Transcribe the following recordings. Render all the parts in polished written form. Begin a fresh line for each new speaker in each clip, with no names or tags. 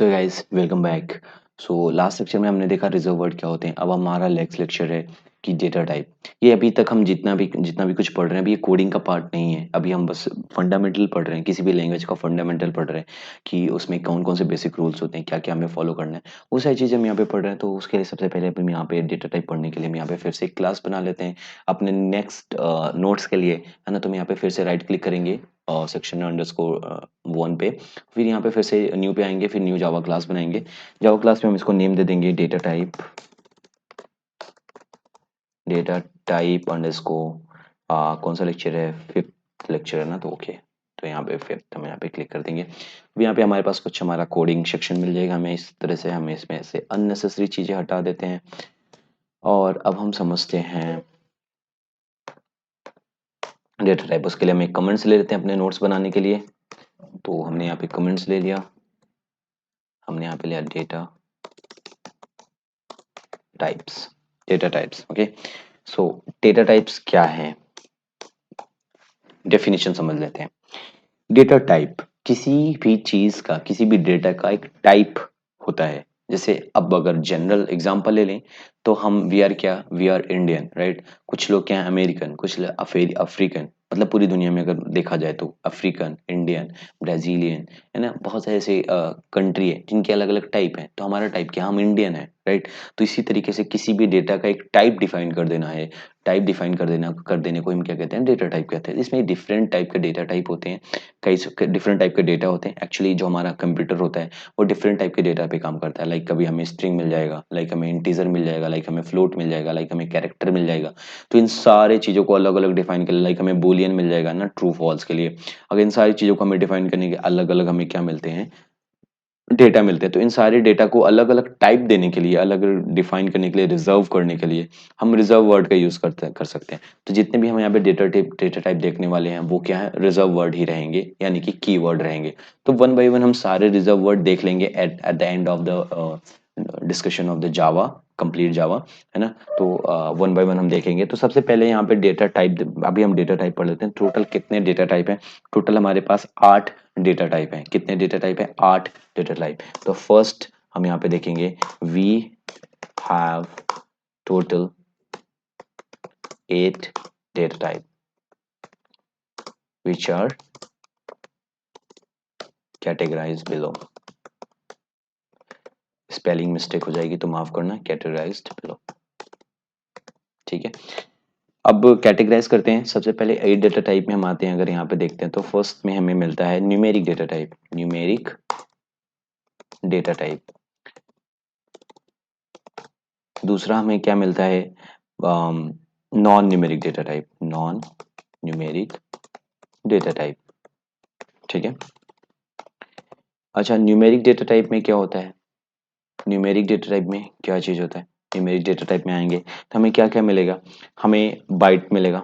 So guys welcome back. So last lecture में हमने देखा रिजर्व वर्ड क्या होते हैं। अब हमारा नेक्स्ट लेक्चर है कि डेटा टाइप। ये अभी तक हम जितना भी कुछ पढ़ रहे हैं अभी ये कोडिंग का पार्ट नहीं है। अभी हम बस फंडामेंटल पढ़ रहे हैं, किसी भी लैंग्वेज का फंडामेंटल पढ़ रहे हैं कि उसमें कौन कौन से बेसिक रूल्स होते हैं, क्या क्या हमें फॉलो करना है। वो सारी चीज़ें हम यहाँ पे पढ़ रहे हैं। तो उसके लिए सबसे पहले हम यहाँ पे डेटा टाइप पढ़ने के लिए हम यहाँ पे फिर से एक क्लास बना लेते हैं अपने नेक्स्ट नोट्स के लिए, है ना। तो हम यहाँ पे फिर से राइट क्लिक करेंगे सेक्शन अंडरस्कोर 1 पे, फिर यहाँ पे फिर से न्यू पे आएंगे, फिर न्यू जावा क्लास बनाएंगे। जावा क्लास में हम इसको नेम दे देंगे डेटा टाइप अंडरस्कोर। कौन सा लेक्चर है? 5th लेक्चर है ना, तो ओके। तो यहाँ पे 5th हम यहाँ पे क्लिक कर देंगे। अब यहाँ पे हमारे पास कुछ हमारा कोडिंग सेक्शन मिल जाएगा हमें। इस तरह से हम इसमें से अननेसेसरी चीज़ें हटा देते हैं और अब हम समझते हैं डेटा टाइप। उसके लिए हम एक कमेंट्स ले लेते हैं अपने नोट्स बनाने के लिए। तो हमने यहाँ पे कमेंट्स ले लिया, हमने यहाँ पे लिया डेटा टाइप्स। ओके, सो डेटा टाइप्स क्या है, डेफिनेशन समझ लेते हैं। डेटा टाइप किसी भी चीज का, किसी भी डेटा का एक टाइप होता है। जैसे अब अगर जनरल एग्जांपल ले लें तो हम वी आर इंडियन, राइट। कुछ लोग क्या है अमेरिकन, कुछ अफ्रीकन, मतलब पूरी दुनिया में अगर देखा जाए तो अफ्रीकन, इंडियन, ब्राजीलियन, है ना। बहुत सारे ऐसे कंट्री है जिनके अलग अलग टाइप हैं। तो हमारा टाइप क्या, हम इंडियन है, राइट। तो इसी तरीके से किसी भी डेटा का एक टाइप डिफाइन कर देना है। टाइप डिफाइन कर देने को हम क्या कहते हैं, डेटा टाइप कहते हैं। इसमें डिफरेंट टाइप के डेटा टाइप होते हैं, कई डिफरेंट टाइप के डेटा होते हैं। एक्चुअली जो हमारा कंप्यूटर होता है वो डिफरेंट टाइप के डेटा पे काम करता है। लाइक कभी हमें स्ट्रिंग मिल जाएगा, लाइक हमें इंटीजर मिल जाएगा, लाइक हमें फ्लोट मिल जाएगा, लाइक हमें कैरेक्टर मिल जाएगा। तो इन सारे चीज़ों को अलग अलग डिफाइन कर, लाइक हमें बोलियन मिल जाएगा ना, ट्रू फॉल्स के लिए। अगर इन सारी चीज़ों को हमें डिफाइन करने के अलग अलग हमें क्या मिलते हैं, डेटा मिलते हैं। तो इन सारे डेटा को अलग अलग टाइप देने के लिए, अलग अलग डिफाइन करने के लिए, रिजर्व करने के लिए हम रिजर्व वर्ड का यूज कर सकते हैं। तो जितने भी हम यहाँ पे डेटा टाइप देखने वाले हैं वो क्या है, रिजर्व वर्ड ही रहेंगे, यानी कि कीवर्ड रहेंगे। तो वन बाय वन हम सारे रिजर्व वर्ड देख लेंगे at the end of the discussion of the Java, complete Java, है ना। तो वन बाय वन हम देखेंगे। तो सबसे पहले यहाँ पे डेटा टाइप, अभी हम डेटा टाइप पढ़ लेते हैं। टोटल कितने डेटा टाइप हैं? टोटल हमारे पास 8 डेटा टाइप हैं। कितने डेटा टाइप है? 8 डेटा टाइप। तो फर्स्ट हम यहाँ पे देखेंगे, we have total 8 data type which are categorized below। Spelling mistake हो जाएगी तो माफ करना, कैटेगराइज्ड बिलो, ठीक है। अब कैटेगराइज करते हैं। सबसे पहले 8 डेटा टाइप में हम आते हैं। अगर यहाँ पे देखते हैं तो फर्स्ट में हमें मिलता है numeric data type, numeric data type. दूसरा हमें क्या मिलता है, non numeric data type, non numeric data type, ठीक है। अच्छा, न्यूमेरिक डेटा टाइप में क्या होता है, न्यूमेरिक डेटा टाइप में क्या चीज़ होता है? न्यूमेरिक डेटा टाइप में आएंगे तो हमें क्या क्या मिलेगा, हमें बाइट मिलेगा।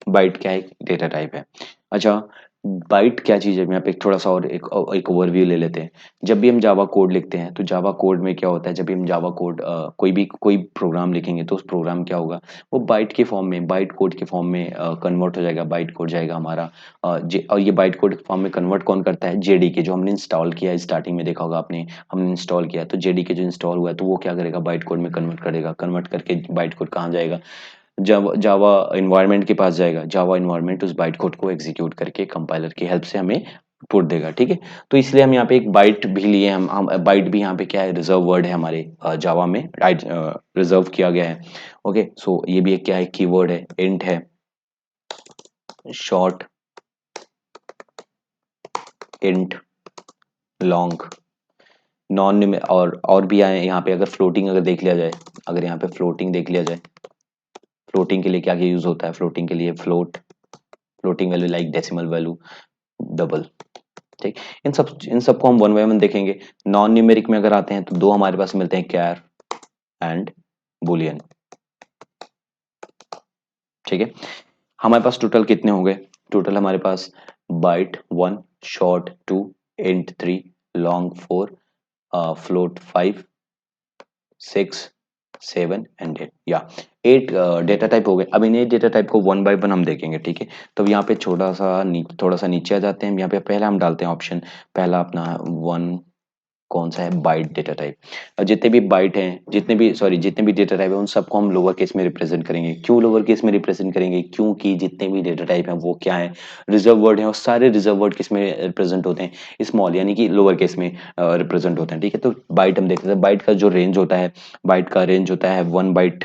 बाइट क्या है, डेटा टाइप है। अच्छा, बाइट क्या चीज़ है, यहाँ पे थोड़ा सा और एक ओवरव्यू ले लेते हैं। जब भी हम जावा कोड लिखते हैं तो जावा कोड में क्या होता है, जब भी हम जावा कोड कोई प्रोग्राम लिखेंगे तो उस प्रोग्राम क्या होगा, वो बाइट के फॉर्म में, बाइट कोड के फॉर्म में कन्वर्ट हो जाएगा। बाइट कोड जाएगा हमारा और ये बाइट कोड के फॉर्म में कन्वर्ट कौन करता है, जेडीके, जो हमने इंस्टॉल किया है। स्टार्टिंग में देखा होगा आपने, हमने इंस्टॉल किया तो जेडीके जो इंस्टॉल हुआ है तो वो क्या करेगा, बाइट कोड में कन्वर्ट करेगा। कन्वर्ट करके बाइट कोड कहाँ जाएगा, जब जावा इन्वायरमेंट के पास जाएगा। जावा इन्वायरमेंट उस बाइट कोड को एग्जीक्यूट करके कंपाइलर की हेल्प से हमें पुट देगा, ठीक है। तो इसलिए हम यहाँ पे एक बाइट भी लिए, हम बाइट भी यहाँ पे क्या है, रिजर्व वर्ड है हमारे जावा में, रिजर्व किया गया है। ओके, सो ये भी एक क्या है, कीवर्ड है, इंट है, शॉर्ट, इंट, लॉन्ग, नॉन, और भी आए यहाँ पे। अगर फ्लोटिंग अगर देख लिया जाए, अगर यहाँ पे फ्लोटिंग देख लिया जाए, फ्लोटिंग के लिए क्या क्या यूज होता है, फ्लोटिंग के लिए floating value like decimal value, double, ठीक। इन सब को हम वन बाय वन देखेंगे। नॉन न्यूमेरिक में अगर आते हैं तो दो हमारे पास मिलते हैं, कैर एंड बुलियन, ठीक है। हमारे पास टोटल कितने हो गए, टोटल हमारे पास byte 1, short 2, int 3, long 4, float 5, 6, 7 and 8, या 8 डेटा टाइप हो गए। अब इन 8 डेटा टाइप को वन बाय वन हम देखेंगे, ठीक है। तो यहाँ पे थोड़ा सा नीचे आ जाते हैं। यहाँ पे पहला हम डालते हैं ऑप्शन, पहला अपना 1, कौन सा है? Bite data type. और जितने भी बाइट हैं, जितने भी डेटा टाइप है, उन सबको हम लोअर केस में रिप्रेजेंट करेंगे। क्यों लोअर केस में रिप्रेजेंट करेंगे? क्योंकि जितने भी डेटा टाइप हैं वो क्या है? रिजर्व वर्ड है, और सारे रिजर्व वर्ड किस में रिप्रेजेंट होते हैं? स्मॉल यानी कि लोअर केस में रिप्रेजेंट होते हैं। ठीक है, तो बाइट हम देखते हैं। बाइट का जो रेंज होता है, बाइट का रेंज होता है 1 बाइट।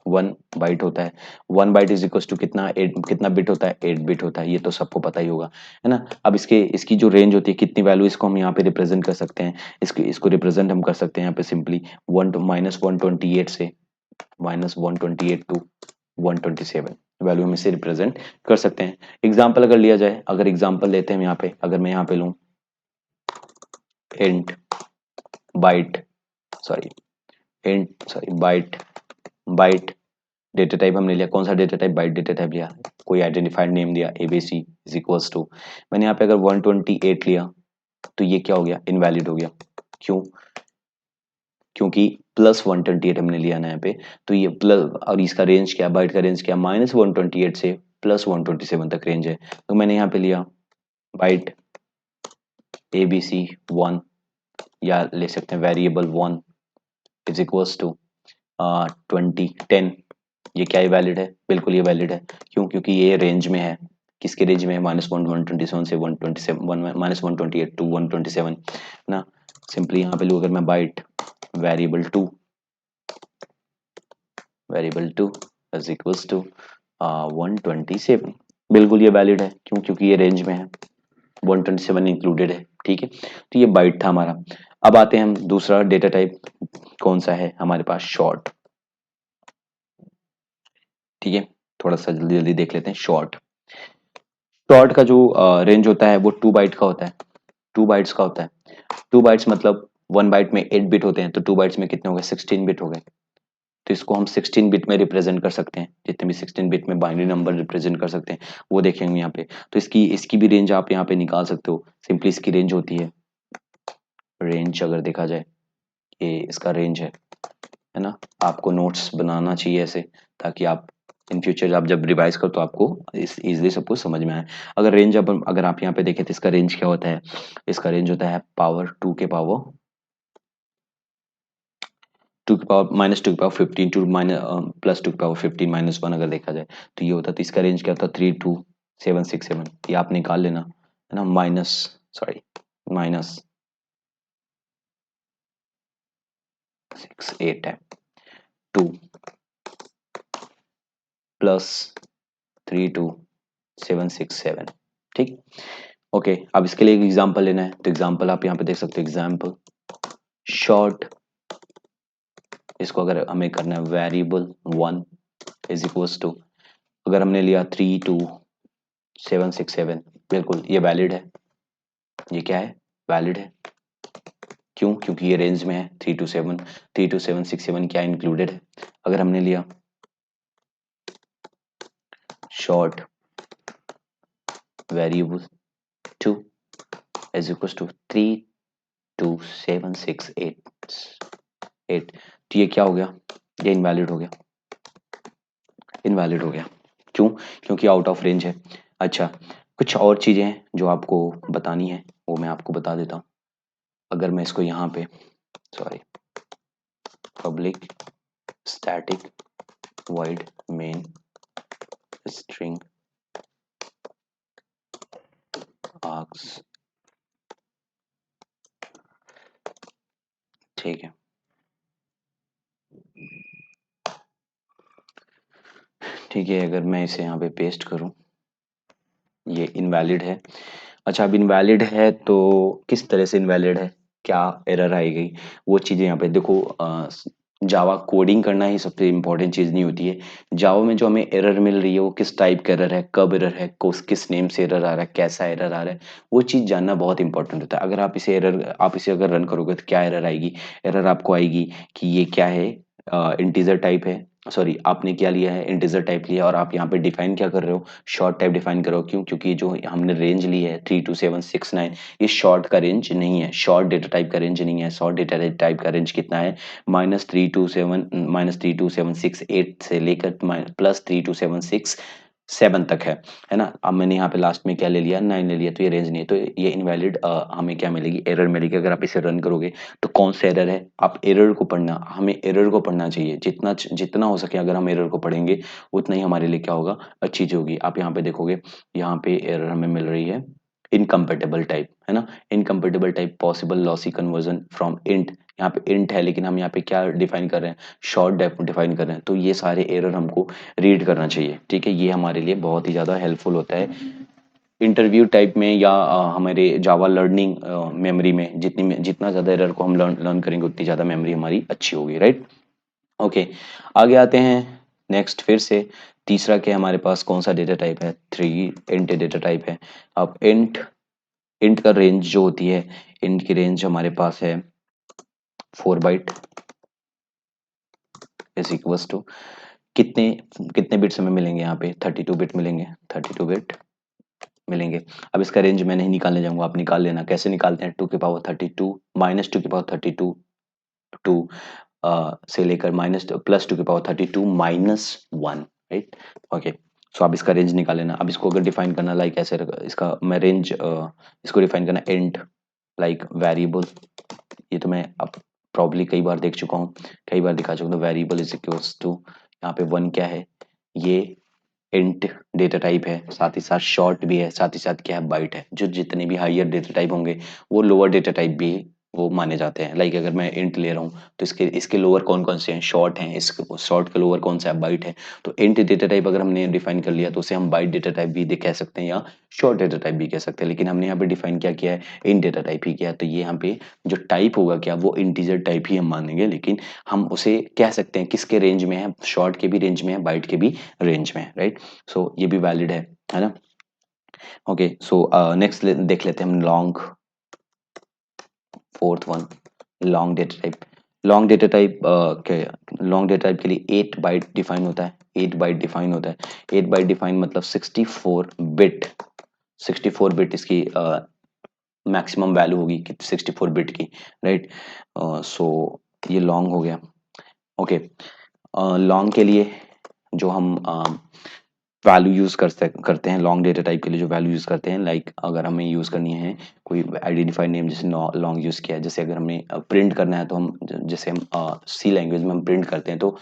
1 बाइट होता है। 1 बाइट इज इक्वल टू कितना? 8। कितना बिट होता है? 8 बिट होता है। ये तो सबको पता ही होगा, है ना। अब इसकी जो रेंज होती है, कितनी वैल्यू, इसको हम यहाँ पे रिप्रेजेंट कर सकते हैं। इसको रिप्रेजेंट हम कर सकते हैं यहाँ पे सिंपली -128 से -128 टू 127 वैल्यू हम इसे रिप्रेजेंट कर सकते हैं। एग्जाम्पल अगर लिया जाए, अगर एग्जाम्पल लेते हैं हम यहाँ पे, अगर मैं यहाँ पे लूँ int byte sorry byte data type हमने लिया। कौन सा data type? Byte data type लिया। कोई आइडेंटिफाइड नेम दिया एबीसी इज इक्वल्स टू, मैंने यहाँ पे अगर 128 लिया तो ये क्या हो गया? इनवैलिड हो गया। क्यों? क्योंकि +128 हमने लिया ना यहाँ पे, तो ये प्लस, और इसका रेंज क्या? बाइट का रेंज क्या? -128 से +127 तक रेंज है। तो मैंने यहाँ पे लिया बाइट ABC 1, या ले सकते हैं वेरिएबल 1 इज इक्वल्स टू 10। ये क्या है? वैलिड है? बिल्कुल ये वैलिड है। क्यों? क्योंकि ये रेंज में है। किसके रेंज में है? -127 से 127, -128 टू 127 ना। सिंपली यहाँ पे लूँ अगर मैं byte variable 2 is equals to 127, बिल्कुल ये वैलिड है। क्यों? क्योंकि ये रेंज में है, 127 इंक्लूडेड है। ठीक है, तो ये बाइट था हमारा। अब आते हैं हम दूसरा डेटा टाइप, कौन सा है हमारे पास? शॉर्ट। ठीक है, थोड़ा सा जल्दी जल्दी देख लेते हैं। शॉर्ट का जो रेंज होता है वो 2 बाइट का होता है। 2 बाइट्स का होता है। 2 बाइट्स मतलब 1 बाइट में 8 बिट होते हैं, तो 2 बाइट्स में कितने हो गए? 16 बिट हो गए। तो इसको हम 16 बिट में रिप्रेजेंट कर सकते हैं। जितने भी 16 बिट में बाइनरी नंबर रिप्रेजेंट कर सकते हैं वो देखेंगे यहाँ पे। तो इसकी इसकी भी रेंज आप यहाँ पे निकाल सकते हो। सिंपली इसकी रेंज होती है, रेंज अगर देखा जाए, ये इसका रेंज है ना। आपको नोट्स बनाना चाहिए ऐसे, ताकि आप इन फ्यूचर आप जब रिवाइज करो तो आपको इजीली सब कुछ समझ में आए। अगर आप यहाँ पे देखें तो इसका रेंज क्या होता है? इसका रेंज होता है पावर 2 के पावर -2 की पावर 15 टू +2 की पावर 15 -1 अगर देखा जाए तो ये होता है। तो इसका रेंज क्या होता है? 32767। ये आप निकाल लेना, है ना। -68 है। 2 +32767। ठीक, ओके। अब इसके लिए एक एग्जांपल लेना है, तो एग्जांपल आप यहाँ पे देख सकते हो। एग्जांपल शॉर्ट, इसको अगर हमें करना है वेरिएबल 1 इज इक्वल्स टू, अगर हमने लिया 32767, बिल्कुल ये वैलिड है। ये क्या है? वैलिड है। क्यों? क्योंकि ये रेंज में है। 32767 क्या इंक्लूडेड है? अगर हमने लिया short variable 2 is equals to 32768, तो ये क्या हो गया? ये इनवैलिड हो गया। इनवैलिड हो गया। क्यों? क्योंकि आउट ऑफ रेंज है। अच्छा, कुछ और चीजें हैं जो आपको बतानी है, वो मैं आपको बता देता हूँ। अगर मैं इसको यहाँ पे public static void main string args, ठीक है। ठीक है, अगर मैं इसे यहाँ पे पेस्ट करूँ, ये इनवैलिड है। अच्छा, अब इनवैलिड है तो किस तरह से इनवैलिड है, क्या एरर आएगी, वो चीज़ें यहाँ पे देखो। जावा कोडिंग करना ही सबसे इम्पोर्टेंट चीज़ नहीं होती है। जावा में जो हमें एरर मिल रही है वो किस टाइप का एरर है, कब एरर है, किस नेम से एरर आ रहा है, कैसा एरर आ रहा है, वो चीज़ जानना बहुत इंपॉर्टेंट होता है। अगर आप इसे अगर रन करोगे तो क्या एरर आएगी? एरर आपको आएगी कि ये क्या है, इंटीजर टाइप है। सॉरी, आपने क्या लिया है? इंटीजर टाइप लिया, और आप यहाँ पे डिफाइन क्या कर रहे हो? शॉर्ट टाइप डिफाइन करो। क्यों? क्योंकि जो हमने रेंज ली है 32769, ये शॉर्ट का रेंज नहीं है, शॉर्ट डेटा टाइप का रेंज नहीं है। शॉर्ट डेटा टाइप का रेंज कितना है? -327 -32768 से लेकर +3276 7 तक है ना। अब मैंने यहाँ पे लास्ट में क्या ले लिया, 9 ले लिया, तो ये रेंज नहीं है, तो ये इनवैलिड हमें क्या मिलेगी, एरर मिलेगी। अगर आप इसे रन करोगे तो कौन सा एरर है, आप एरर को पढ़ना, हमें एरर को पढ़ना चाहिए, जितना जितना हो सके अगर हम एरर को पढ़ेंगे उतना ही हमारे लिए क्या होगा, अच्छी चीज होगी। आप यहाँ पे देखोगे, यहाँ पे एरर हमें मिल रही है इनकम्पेटेबल टाइप, है ना, incompatible type, possible lossy conversion from int, यहाँ पे इंट है लेकिन हम यहाँ पे क्या डिफाइन कर रहे हैं, शॉर्ट डिफाइन कर रहे हैं, तो ये सारे एरर हमको रीड करना चाहिए, ठीक है। ये हमारे लिए बहुत ही ज़्यादा हेल्पफुल होता है इंटरव्यू टाइप में, या हमारे जावा लर्निंग मेमोरी में, जितना ज़्यादा एरर को हम लर्न करेंगे उतनी ज़्यादा मेमोरी हमारी अच्छी होगी, राइट। ओके, आगे आते हैं नेक्स्ट, फिर से तीसरा क्या हमारे पास कौन सा डेटा टाइप है, 3 इंट डेटा टाइप है। अब इंट इंट का रेंज जो होती है, इंट की रेंज हमारे पास है 4 बाइट इज इक्वल्स टू कितने कितने बिट्स हमें मिलेंगे, यहाँ पे 32 बिट मिलेंगे, 32 बिट मिलेंगे। अब इसका रेंज मैं नहीं निकालने जाऊंगा, आप निकाल लेना, कैसे निकालते हैं, 2 की पावर 32 -2 की पावर 32 टू से लेकर माइनस प्लस 2 की पावर 32 -1, राइट। ओके, सो आप इसका रेंज निकाल लेना। अब इसको अगर डिफाइन करना लाइक ऐसे इसका मैं रेंज इसको डिफाइन करना इंट लाइक वेरिएबल, ये तो मैं अब प्रॉब्ली कई बार देख चुका हूँ, कई बार दिखा चुका हूँ। वेरिएबल इज इक्वल्स टू, यहाँ पे 1 क्या है, ये इंट डेटा टाइप है, साथ ही साथ शॉर्ट भी है, साथ ही साथ क्या है, बाइट है। जो जितने भी हायर डेटा टाइप होंगे वो लोअर डेटा टाइप भी वो माने जाते हैं। लाइक अगर मैं इंट ले रहा हूँ तो इसके इसके लोअर कौन कौन से हैं, शॉर्ट हैं, इसके शॉर्ट के लोअर कौन सा है, बाइट है। तो इंट डेटा टाइप अगर हमने डिफाइन कर लिया तो उसे हम बाइट डेटा टाइप भी कह सकते हैं या शॉर्ट डेटा टाइप भी कह सकते हैं, लेकिन हमने यहाँ पे डिफाइन क्या किया है, इंट डेटा टाइप ही किया है। तो ये यहाँ पे जो टाइप होगा क्या, वो इंटीजर टाइप ही हम मानेंगे, लेकिन हम उसे कह सकते हैं किसके रेंज में है, शॉर्ट के भी रेंज में है, बाइट के भी रेंज में है, राइट। सो ये भी वैलिड है ना। ओके, सो नेक्स्ट देख लेते हैं हम long, fourth one, long data type. Long data type के लॉन्ग डेटा टाइप के लिए 8 बाइट डिफाइन होता है, 8 बाइट डिफाइन होता है। 8 बाइट डिफाइन मतलब 64 बिट, 64 बिट इसकी मैक्सिमम वैल्यू होगी कि 64 बिट की, राइट। सो ये लॉन्ग हो गया। ओके, लॉन्ग के लिए जो हम वैल्यू यूज करते हैं लॉन्ग डेटा टाइप के लिए, जो वैल्यू यूज करते हैं, लाइक अगर हमें यूज करनी है कोई आइडेंटिफाई नेम, जैसे लॉन्ग यूज किया है, जैसे अगर हमें प्रिंट करना है तो हम जैसे हम सी लैंग्वेज में हम प्रिंट करते हैं तो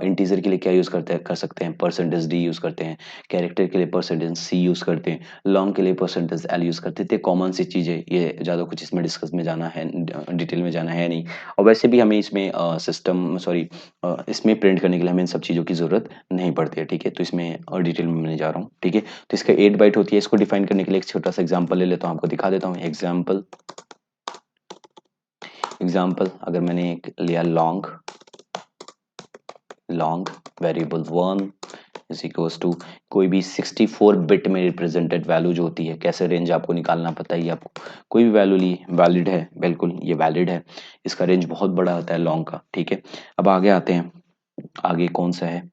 इंटीजर के लिए क्या यूज कर सकते हैं, %d यूज करते हैं, कैरेक्टर के लिए %c यूज करते हैं, लॉन्ग के लिए %l यूज करते थे। कॉमन सी चीजें, ये ज्यादा कुछ इसमें डिस्कस में जाना है, डिटेल में जाना है नहीं। और वैसे भी हमें इसमें सिस्टम सॉरी इसमें प्रिंट करने के लिए हमें इन सब चीज़ों की ज़रूरत नहीं पड़ती है, ठीक है। तो इसमें और डिटेल में मैं नहीं जा रहा हूँ, ठीक है। तो इसका 8 बाइट होती है, इसको डिफाइन करने के लिए एक छोटा सा एग्जांपल ले लेता हूँ, आपको दिखा देता हूँ। एग्जांपल अगर मैंने एक लिया long, variable 1 is equals to कोई भी 64 बिट में रिप्रेजेंटेड वैल्यू जो होती है, कैसे रेंज आपको निकालना पता ही आपको, कोई भी वैल्यू ली वैलिड है, बिल्कुल ये वैलिड है। इसका रेंज बहुत बड़ा होता है लॉन्ग का, ठीक है। अब आगे आते हैं, आगे कौन सा है,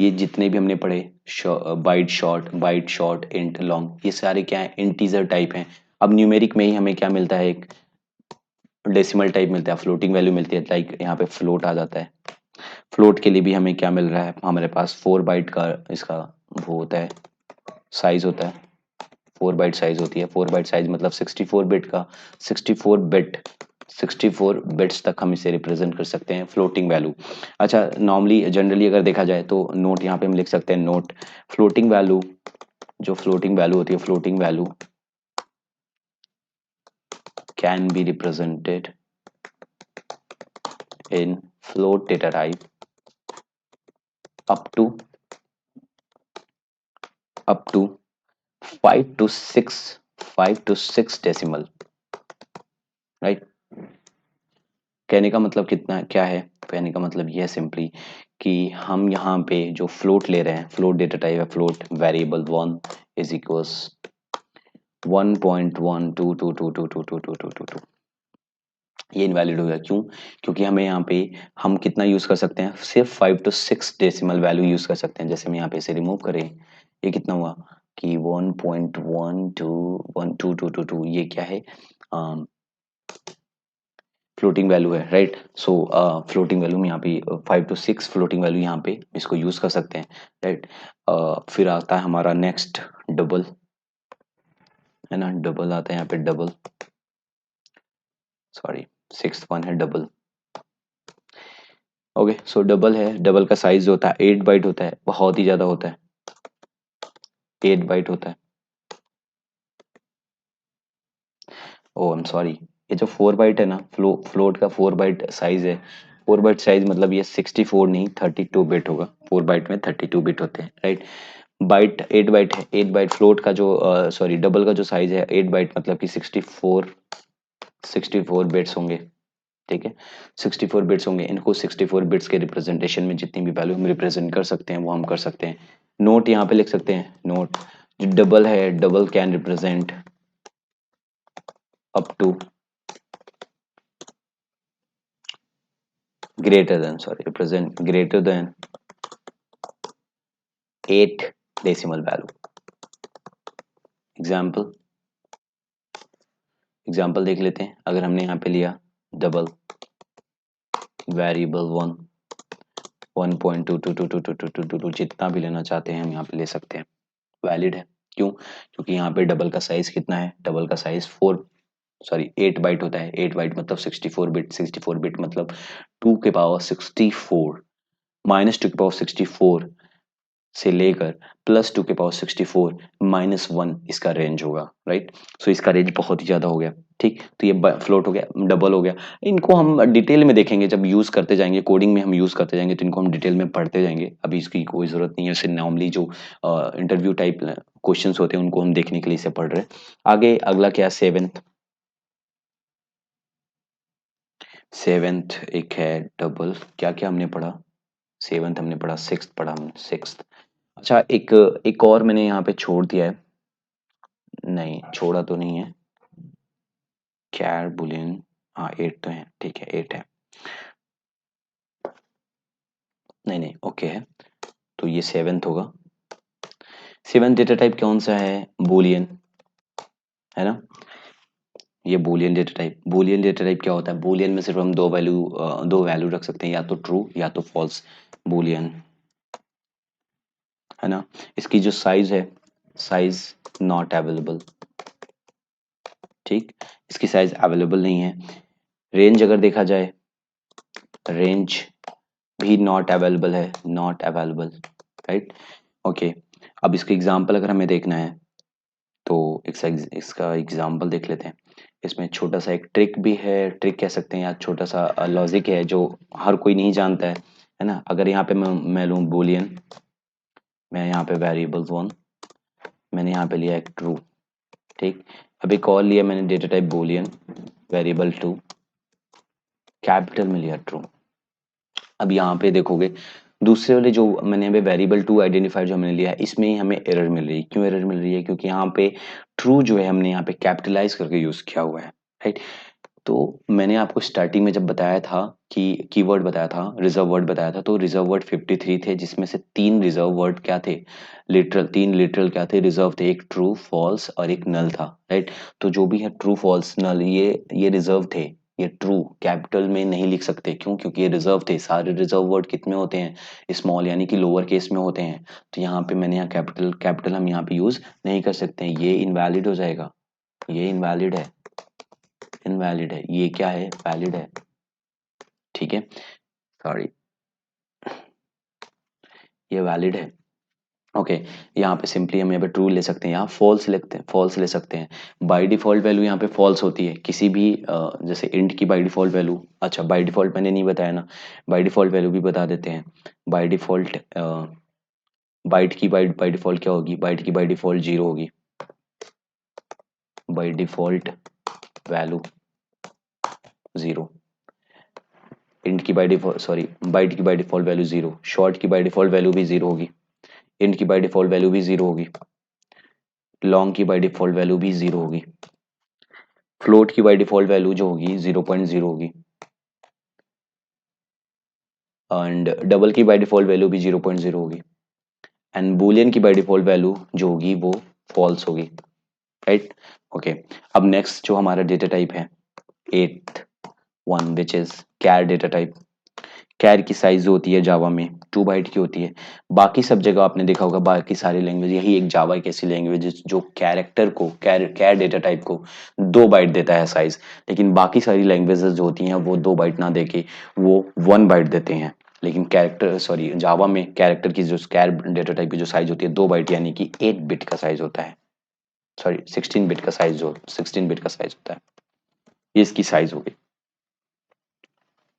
ये जितने भी हमने पढ़े, बाइट शॉर्ट इंट लॉन्ग, ये सारे क्या है, इंटीजर टाइप हैं। अब न्यूमेरिक में ही हमें क्या मिलता है, एक डेसिमल टाइप मिलता है, फ्लोटिंग वैल्यू मिलती है, लाइक यहाँ पे फ्लोट आ जाता है। फ्लोट के लिए भी हमें क्या मिल रहा है, हमारे पास 4 बाइट का इसका वो होता है, साइज होता है, 4 बाइट साइज होती है। 4 बाइट साइज मतलब 64 बिट का, 64 बिट्स तक हम इसे रिप्रेजेंट कर सकते हैं, फ्लोटिंग वैल्यू। अच्छा, नॉर्मली जनरली अगर देखा जाए तो नोट यहाँ पे हम लिख सकते हैं, नोट फ्लोटिंग वैल्यू, जो फ्लोटिंग वैल्यू होती है, floating value can be represented in float data type up to up to 5 to 6 5 to 6 decimal, right. कहने का मतलब कितना क्या है, कहने का मतलब यह है सिंपली कि हम यहाँ पे जो फ्लोट ले रहे हैं, फ्लोट डेटा टाइप है, फ्लोट वेरिएबल 1 इज इक्वल्स 1.122222222, ये इनवैलिड हो गया, क्यों, क्योंकि हमें यहाँ पे हम कितना यूज कर सकते हैं, सिर्फ 5 to 6 डेसिमल वैल्यू यूज कर सकते हैं। जैसे हम यहाँ पे इसे रिमूव करें, ये कितना हुआ कि 1.121222, ये क्या है, फ्लोटिंग वैल्यू है, राइट। सो फ्लोटिंग वैल्यू में यहाँ पे 5 to 6 फ्लोटिंग वैल्यू यहाँ पे इसको यूज कर सकते हैं, राइट। फिर आता है हमारा नेक्स्ट डबल, है ना, डबल आता है यहाँ पे, डबल, सॉरी, 6th वन है डबल। ओके, सो डबल है, डबल का साइज जो होता है 8 बाइट होता है, बहुत ही ज्यादा होता है, 8 बाइट होता है। ओ आई एम सॉरी, ये जो 4 बाइट है ना, फ्लोट का 4 बाइट साइज है, 4 बाइट साइज मतलब ये 64 नहीं 32 बिट होगा, 4 बाइट में 32 बिट होते हैं, राइट। बाइट 8 बाइट है, 8 बाइट फ्लोट का जो, सॉरी, डबल का जो साइज है 8 बाइट मतलब कि 64 बिट्स होंगे, ठीक है। 64 बिट्स होंगे, इनको 64 बिट्स के रिप्रेजेंटेशन में जितनी भी वैल्यू हम रिप्रेजेंट कर सकते हैं वो हम कर सकते हैं। नोट यहाँ पे लिख सकते हैं, नोट, जो डबल है, double can represent up to greater than, sorry, represent greater than 8 decimal value। Example, example देख लेते हैं। अगर हमने यहाँ पे लिया डबल वेरिएबल 1.2222222 जितना भी लेना चाहते हैं हम यहाँ पे ले सकते हैं, वैलिड है। क्यों? क्योंकि यहाँ पे डबल का साइज कितना है, डबल का साइज 8 बाइट होता है, 8 बाइट मतलब 64 बिट, 64 बिट मतलब 2 के पावर 64 माइनस 2 के पावर 64 से लेकर +2 के पावर 64 -1 इसका रेंज होगा, राइट। सो इसका रेंज बहुत ही ज्यादा हो गया, ठीक। तो ये फ्लोट हो गया, डबल हो गया। इनको हम डिटेल में देखेंगे जब यूज करते जाएंगे, कोडिंग में हम यूज करते जाएंगे, तो इनको हम डिटेल में पढ़ते जाएंगे, अभी इसकी कोई जरूरत नहीं है। सिर्फ नॉर्मली जो इंटरव्यू टाइप क्वेश्चंस होते हैं उनको हम देखने के लिए इसे पढ़ रहे हैं। आगे अगला क्या, सेवेंथ, सेवेंथ एक है डबल, क्या क्या हमने पढ़ा, सेवेंथ हमने पढ़ा, सिक्स्थ पढ़ा हमने, सिक्स्थ। अच्छा, एक एक और मैंने यहाँ पे छोड़ दिया है, नहीं छोड़ा तो नहीं है, कैर बुलियन, हाँ 8 तो है, ठीक है 8 है, नहीं नहीं ओके है, तो ये सेवेंथ होगा। सेवेंथ डेटा टाइप कौन सा है, बुलियन, है ना। ये Boolean data type, Boolean data type क्या होता है, बुलियन में सिर्फ हम दो वैल्यू रख सकते हैं, या तो ट्रू या तो फॉल्स, बुलियन, है ना। इसकी जो साइज है, साइज नॉट अवेलेबल, ठीक, इसकी साइज अवेलेबल नहीं है। रेंज अगर देखा जाए, रेंज भी नॉट अवेलेबल है, नॉट अवेलेबल, राइट। ओके, अब इसका एग्जांपल अगर हमें देखना है तो इसका एग्जांपल देख लेते हैं। इसमें छोटा सा एक ट्रिक भी है, ट्रिक कह सकते हैं, या छोटा सा लॉजिक है जो हर कोई नहीं जानता है ना। अगर यहाँ पे मैं लूँ बुलियन, मैं यहाँ पे वेरिएबल 1, मैंने यहाँ पे लिया एक ट्रू, ठीक। अब एक और लिया मैंने data type Boolean variable 2, capital में लिया ट्रू। अब यहाँ पे देखोगे दूसरे वाले जो मैंने यहाँ पे वेरिएबल 2 आइडेंटिफायर जो हमने लिया है, इसमें ही हमें एरर मिल रही है। क्यों एरर मिल रही है? क्योंकि यहाँ पे ट्रू जो है हमने यहाँ पे कैपिटलाइज करके यूज किया हुआ है, राइट। तो मैंने आपको स्टार्टिंग में जब बताया था कि कीवर्ड बताया था, रिजर्व वर्ड बताया था, तो रिजर्व वर्ड 53 थे, जिसमें से 3 रिजर्व वर्ड क्या थे, लिटरल, 3 लिटरल क्या थे, रिजर्व थे, एक ट्रू फॉल्स और एक नल था, राइट। तो जो भी है ट्रू फॉल्स नल, ये रिजर्व थे, ये ट्रू कैपिटल में नहीं लिख सकते। क्यों? क्योंकि ये रिजर्व थे। सारे रिजर्व वर्ड कितने होते हैं, स्मॉल यानी कि लोअर केस में होते हैं। तो यहाँ पे मैंने यहाँ कैपिटल, कैपिटल हम यहाँ पे यूज नहीं कर सकते हैं, ये इनवैलिड हो जाएगा, ये इनवैलिड है, इनवैलिड है, ये क्या है, वैलिड है, ठीक है, सॉरी, ये वैलिड है। ओके, यहाँ पे सिंपली हम यहाँ पे ट्रू ले सकते हैं, यहाँ फॉल्स लेते हैं, फॉल्स ले सकते हैं। बाय डिफॉल्ट वैल्यू यहाँ पे फॉल्स होती है किसी भी जैसे इंट की बाय डिफॉल्ट वैल्यू, अच्छा बाय डिफॉल्ट मैंने नहीं बताया ना, बाय डिफॉल्ट वैल्यू भी बता देते हैं। बाय डिफॉल्ट बाइट की बाय डिफॉल्ट क्या होगी, बाइट की बाय डिफॉल्ट 0 होगी, बाय डिफॉल्ट वैल्यू 0। इंट की बाय डिफॉल्ट, सॉरी, बाइट की बाय डिफॉल्ट वैल्यू 0, शॉर्ट की बाय डिफॉल्ट वैल्यू भी 0 होगी, इंट की बाय डिफॉल्ट वैल्यू भी 0 होगी, लॉन्ग की बाय डिफॉल्ट वैल्यू भी 0 होगी, फ्लोट की बाय डिफॉल्ट वैल्यू जो होगी 0.0 होगी, एंड डबल की बाय डिफॉल्ट वैल्यू भी 0.0 होगी, एंड बुलियन की बाय डिफॉल्ट वैल्यू जो होगी वो फॉल्स होगी, राइट। ओके, अब नेक्स्ट जो हमारा डेटा टाइप है, eight, one which is char data type. Char की साइज जो होती है जावा में 2 बाइट की होती है। बाकी सब जगह आपने देखा होगा, बाकी सारी लैंग्वेज, यही एक जावा एक ऐसी लैंग्वेज है जो कैरेक्टर को कैर कैर डेटा टाइप को 2 बाइट देता है साइज। लेकिन बाकी सारी लैंग्वेजेस जो होती हैं वो 2 बाइट ना देके वो 1 बाइट देते हैं। लेकिन कैरेक्टर सॉरी जावा में कैरेक्टर की जो कैर डेटा टाइप की जो साइज होती है 2 बाइट यानी कि 8 बिट का साइज होता है। सॉरी 16 बिट का साइज, जो 16 बिट का साइज होता है, ये इसकी साइज होगी।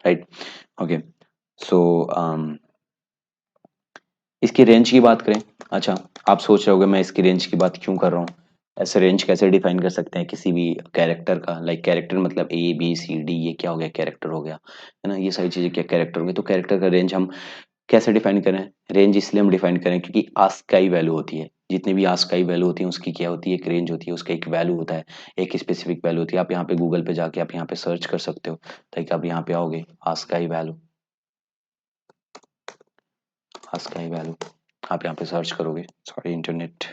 Right, okay. सो इसकी रेंज की बात करें। अच्छा, आप सोच रहे होगे मैं इसकी रेंज की बात क्यों कर रहा हूँ, ऐसे रेंज कैसे डिफाइन कर सकते हैं किसी भी कैरेक्टर का। लाइक कैरेक्टर मतलब ABCD, ये क्या हो गया, कैरेक्टर हो गया, है ना, ये सारी चीजें क्या कैरेक्टर हो गए। तो कैरेक्टर का रेंज हम कैसे डिफाइन करें, रेंज इसलिए हम डिफाइन करें क्योंकि आस्क का ही वैल्यू होती है, जितनी भी आस्क का ही वैल्यू होती है उसकी क्या होती है, एक रेंज होती है, उसका एक वैल्यू होता है, एक स्पेसिफिक वैल्यू होती है। आप यहाँ पे गूगल पे जाके आप यहाँ पे सर्च कर सकते हो, ताकि आप यहाँ पे आओगे आस्क का ही वैल्यू, आस्क का ही वैल्यू आप यहाँ पे सर्च करोगे, सॉरी इंटरनेट,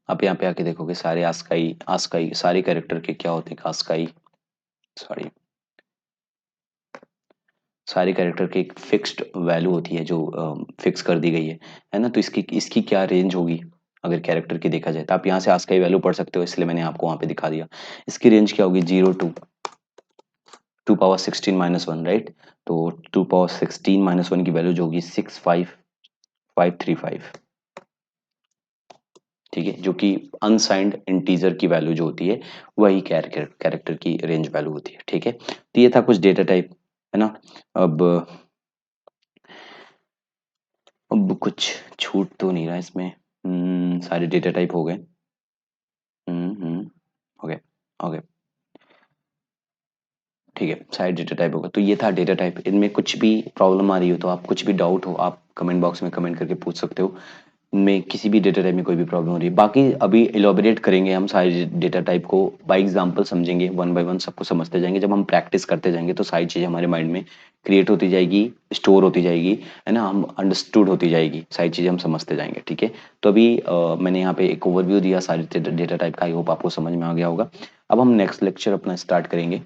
आप यहाँ पे आके देखोगे सारे आस्काई सारे कैरेक्टर के क्या होते हैं, आस्काई सॉरी सारे कैरेक्टर की एक फिक्स्ड वैल्यू होती है जो फिक्स कर दी गई है ना। तो इसकी इसकी क्या रेंज होगी अगर कैरेक्टर की देखा जाए, तो आप यहाँ से आस्काई वैल्यू पढ़ सकते हो, इसलिए मैंने आपको वहाँ पे दिखा दिया। इसकी रेंज क्या होगी, 0 to 2 power 16 - 1, राइट। तो 2 power 16 - 1 की वैल्यू जो होगी 65535, ठीक है, जो कि अनसाइंड इंटीजर की वैल्यू जो होती है वही कैरेक्टर की रेंज वैल्यू होती है, ठीक है। तो ये था कुछ डेटा टाइप, है ना। अब अब कुछ छूट तो नहीं रहा इसमें, सारे डेटा टाइप हो गए। ओके, ओके, ठीक है, सारे डेटा टाइप होगा। तो ये था डेटा टाइप। इनमें कुछ भी प्रॉब्लम आ रही हो तो आप कुछ भी डाउट हो आप कमेंट बॉक्स में कमेंट करके पूछ सकते हो। में किसी भी डेटा टाइप में कोई भी प्रॉब्लम हो रही है, बाकी अभी इलाबोरेट करेंगे हम सारे डेटा टाइप को, बाय एग्जांपल समझेंगे, वन बाय वन सबको समझते जाएंगे। जब हम प्रैक्टिस करते जाएंगे तो सारी चीज़ें हमारे माइंड में क्रिएट होती जाएगी, स्टोर होती जाएगी, है ना, हम अंडरस्टूड होती जाएगी, सारी चीज़ें हम समझते जाएंगे, ठीक है। तो अभी मैंने यहाँ पे एक ओवरव्यू दिया सारे डेटा टाइप का, आई होप आपको समझ में आ गया होगा। अब हम नेक्स्ट लेक्चर अपना स्टार्ट करेंगे